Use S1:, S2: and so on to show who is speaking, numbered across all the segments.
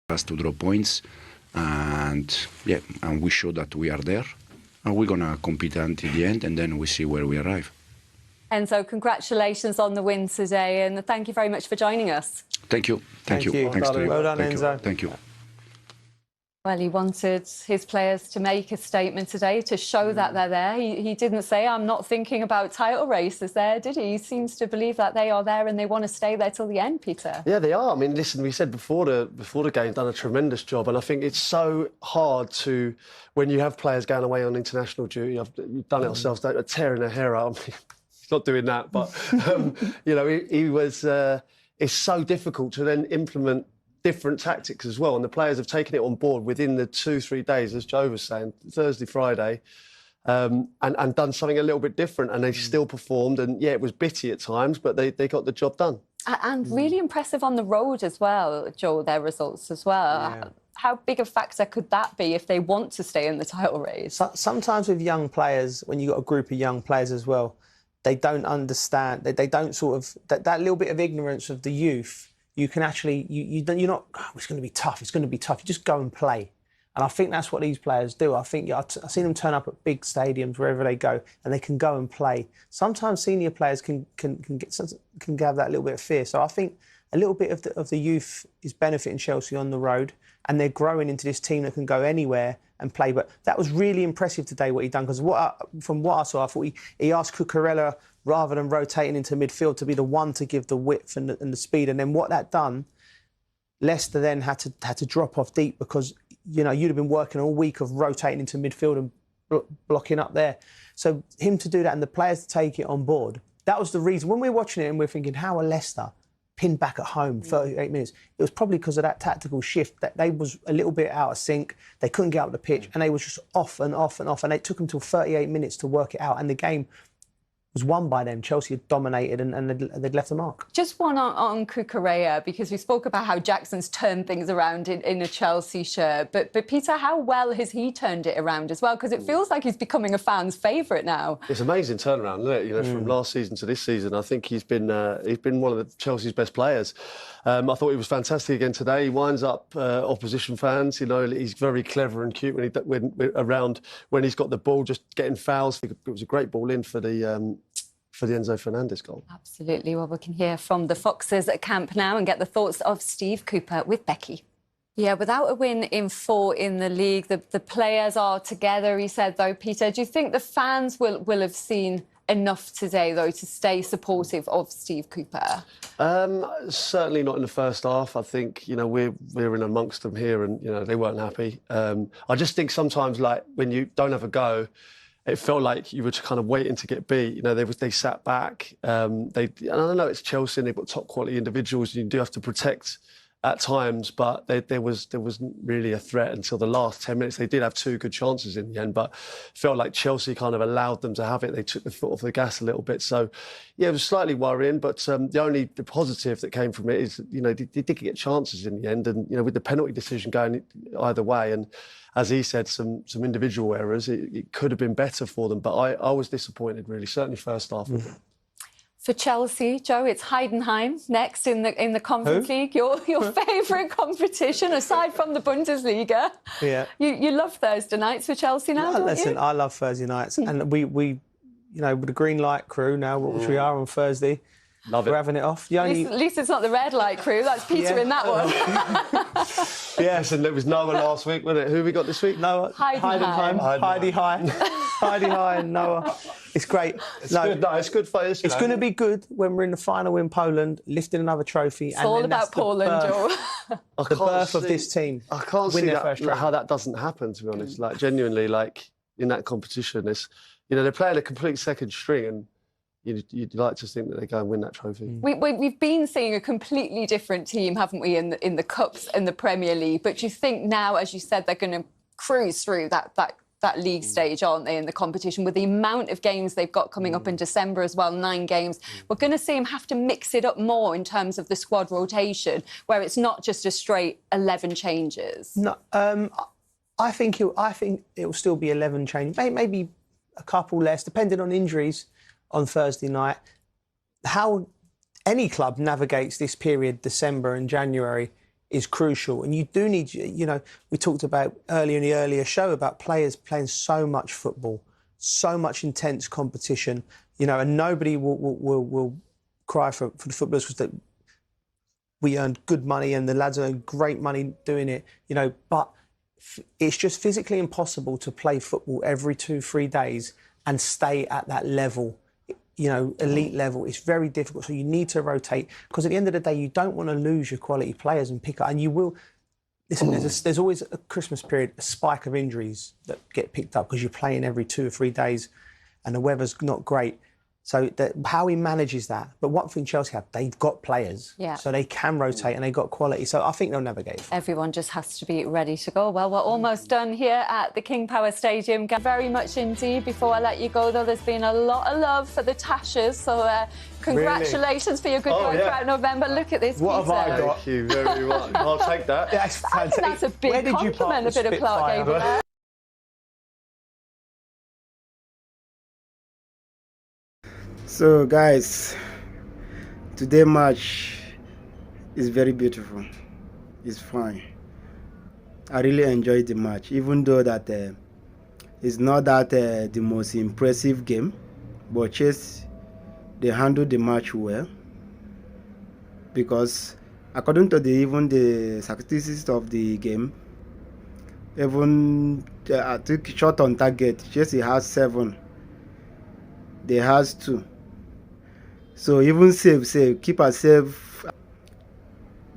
S1: us to draw points, and we show that we are there, and we're gonna compete until the end, and then we see where we arrive.
S2: Enzo, congratulations on the win today, and thank you very much for joining us.
S1: Thank you. Thank you. Thanks to you.
S3: Well done,
S1: Thank
S3: Enzo.
S1: You. Thank you.
S2: Well, he wanted his players to make a statement today to show that they're there. He didn't say, I'm not thinking about title races there, did he? He seems to believe that they are there and they want to stay there till the end, Peter.
S4: Yeah, they are. I mean, listen, we said before the game, done a tremendous job, and I think it's so hard to, when you have players going away on international duty, you've done it ourselves, tearing their hair out. I mean, he's not doing that, but, you know, he was, it's so difficult to then implement different tactics as well, and the players have taken it on board within the 2-3 days, as Joe was saying, Thursday, Friday, and done something a little bit different, and they still performed, and yeah, it was bitty at times, but they got the job done.
S2: And really impressive on the road as well, Joe, their results as well. Yeah. How big a factor could that be if they want to stay in the title race?
S3: Sometimes with young players, when you've got a group of young players as well, they don't understand, they don't sort of, that little bit of ignorance of the youth, you can actually, you're not, oh, it's going to be tough, it's going to be tough. You just go and play. And I think that's what these players do. I think I've seen them turn up at big stadiums, wherever they go, and they can go and play. Sometimes senior players can have that little bit of fear. So I think a little bit of the youth is benefiting Chelsea on the road, and they're growing into this team that can go anywhere and play. But that was really impressive today, what he done, because from what I saw, I thought he asked Cucurella, rather than rotating into midfield, to be the one to give the width and the speed. And then what that done, Leicester then had to drop off deep, because, you know, you'd have been working all week of rotating into midfield and blocking up there. So him to do that and the players to take it on board, that was the reason. When we were watching it and we're thinking, how are Leicester pinned back at home 38 minutes? It was probably because of that tactical shift, that they was a little bit out of sync. They couldn't get up the pitch, and they was just off and off and off. And it took them till 38 minutes to work it out. And the game was won by them. Chelsea had dominated and they'd left a mark.
S2: Just one on Cucurella, because we spoke about how Jackson's turned things around in a Chelsea shirt. But Peter, how well has he turned it around as well? Because it feels like he's becoming a fan's favourite now.
S4: It's an amazing turnaround, isn't it? You know, from last season to this season, I think he's been one of the Chelsea's best players. I thought he was fantastic again today. He winds up opposition fans. You know, he's very clever and cute when he's got the ball, just getting fouls. It was a great ball in for the Enzo Fernandez goal.
S2: Absolutely. Well, we can hear from the Foxes at camp now and get the thoughts of Steve Cooper with Becky. Yeah, without a win in 4 in the league, the players are together, he said, though. Peter, do you think the fans will have seen enough today, though, to stay supportive of Steve Cooper?
S4: Certainly not in the first half. I think, you know, we're in amongst them here, and, you know, they weren't happy. I just think sometimes, like, when you don't have a go, it felt like you were kind of waiting to get beat. You know, they sat back. And I don't know, it's Chelsea and they've got top quality individuals. You do have to protect at times, but there wasn't really a threat until the last 10 minutes. They did have 2 good chances in the end, but felt like Chelsea kind of allowed them to have it. They took the foot off the gas a little bit. So, yeah, it was slightly worrying, but the positive that came from it is, you know, they did get chances in the end, and, you know, with the penalty decision going either way, and as he said, some individual errors, it could have been better for them. But I was disappointed, really, certainly first half.
S2: For Chelsea, Joe, it's Heidenheim next in the Conference League. Your favourite competition, aside from the Bundesliga. Yeah. You love Thursday nights for Chelsea now, don't
S3: listen,
S2: you?
S3: I love Thursday nights. And we, you know, with the green light crew now, which we are on Thursday,
S4: love it.
S3: We're having it off.
S2: At least it's not the red light crew. That's Peter in that one.
S4: Yes, and it was Noah last week, wasn't it? Who we got this week?
S3: Noah. Heidenheim. Heidi High. Heidi High and Noah. It's great.
S4: It's good. No, it's good for us.
S3: It's going to be good when we're in the final in Poland, lifting another trophy.
S2: It's all about Poland, Joe.
S3: The birth of this team.
S4: I can't see how that doesn't happen, to be honest. Like, genuinely, like, in that competition, it's, you know, they're playing a complete second string, and you'd like to think that they go and win that trophy.
S2: We've been seeing a completely different team, haven't we, in the Cups and the Premier League? But do you think now, as you said, they're going to cruise through that league stage, aren't they, in the competition, with the amount of games they've got coming up in December as well, 9 games? We're going to see them have to mix it up more in terms of the squad rotation, where it's not just a straight 11 changes.
S3: No, I think it will still be 11 changes, maybe a couple less, depending on injuries on Thursday night. How any club navigates this period, December and January, is crucial. And you do need, you know, we talked about earlier in the earlier show about players playing so much football, so much intense competition, you know, and nobody will cry for the footballers because that we earned good money and the lads earned great money doing it, you know, but it's just physically impossible to play football every 2-3 days and stay at that level, you know, elite level. It's very difficult. So you need to rotate because at the end of the day, you don't want to lose your quality players and pick up. And you will. Listen, there's always a Christmas period, a spike of injuries that get picked up because you're playing every 2 or 3 days, and the weather's not great. So how he manages that. But one thing Chelsea have, they've got players.
S2: Yeah.
S3: So they can rotate and they've got quality. So I think they'll navigate it.
S2: Everyone just has to be ready to go. Well, we're almost done here at the King Power Stadium. Very much indeed. Before I let you go, though, there's been a lot of love for the Tashers. So congratulations for your good work throughout November. Look at this.
S3: What have I got?
S4: Thank you very much. I'll take that.
S3: That's fantastic.
S2: That's a big compliment, a bit of Clark Gable there.
S5: So guys, today match is very beautiful. It's fine. I really enjoyed the match, even though that it's not that the most impressive game, but Chelsea, they handled the match well, because according to even the statistics of the game, even I think shot on target, Chelsea has 7, they has 2. So even save, keeper save,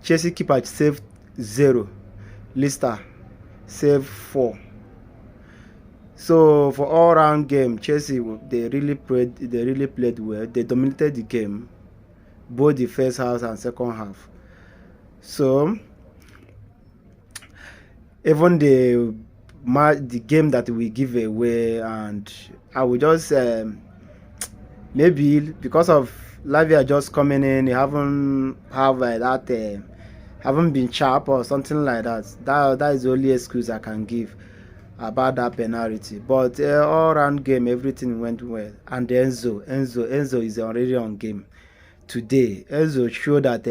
S5: Chelsea keeper save 0, Leicester save 4. So for all round game, Chelsea they really played well. They dominated the game, both the first half and second half. So even the game that we give away, and I will just maybe because of Lavia just coming in, you haven't been sharp or something like that. That is the only excuse I can give about that penalty. But all round game, everything went well. And Enzo is already on game today. Enzo showed that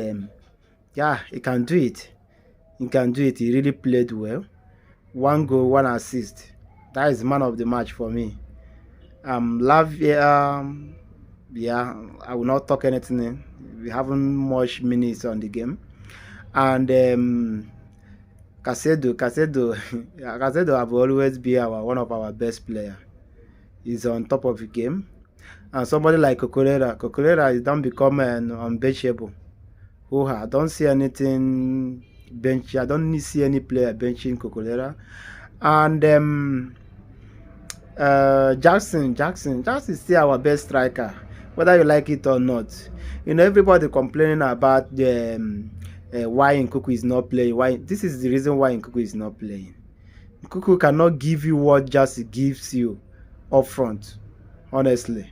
S5: he can do it. He can do it. He really played well. 1 goal, 1 assist. That is man of the match for me. Lavia. I will not talk anything. We haven't much minutes on the game. And Casedo have always been one of our best players. He's on top of the game. And somebody like Cocolera is don't become unbenchable. I don't see anything bench. I don't see any player benching Cocolera. And Jackson is still our best striker, whether you like it or not. You know, everybody complaining about the why Nkuku is not playing. This is the reason why Nkuku is not playing. Nkuku cannot give you what Jackson gives you up front. Honestly,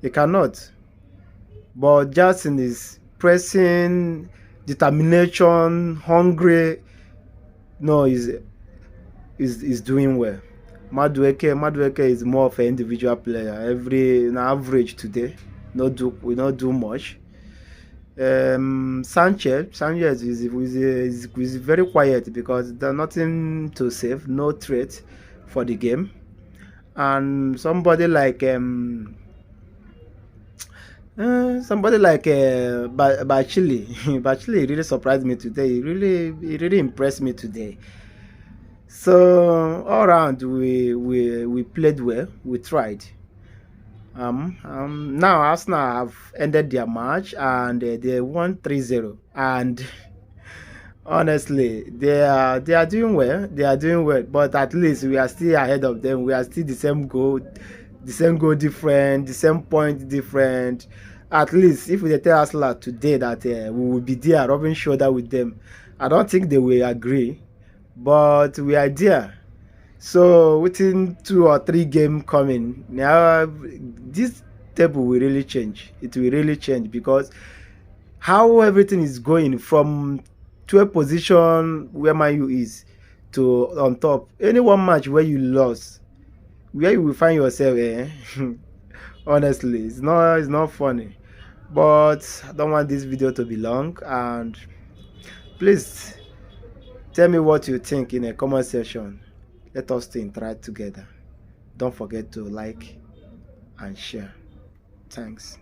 S5: he cannot. But Jackson is pressing, determination, hungry. No, he's doing well. Madueke is more of an individual player. On average today, we not do much. Sanchez is very quiet because there's nothing to save, no threat for the game. And somebody like Bachili really surprised me today. He really impressed me today. So all around we played well. We tried. Now Arsenal have ended their match and they won 3-0. And honestly, they are doing well. They are doing well. But at least we are still ahead of them. We are still the same goal different, the same point different. At least if they tell Arsenal today that we will be there rubbing shoulder with them, I don't think they will agree. But we are there. So within 2 or 3 games coming, now this table will really change. It will really change because how everything is going from 12th position where Man U is to on top. Any one match where you lost, where you will find yourself, honestly, it's not funny. But I don't want this video to be long, and please Tell me what you think in a comment section. Let us interact together. Don't forget to like and share. Thanks.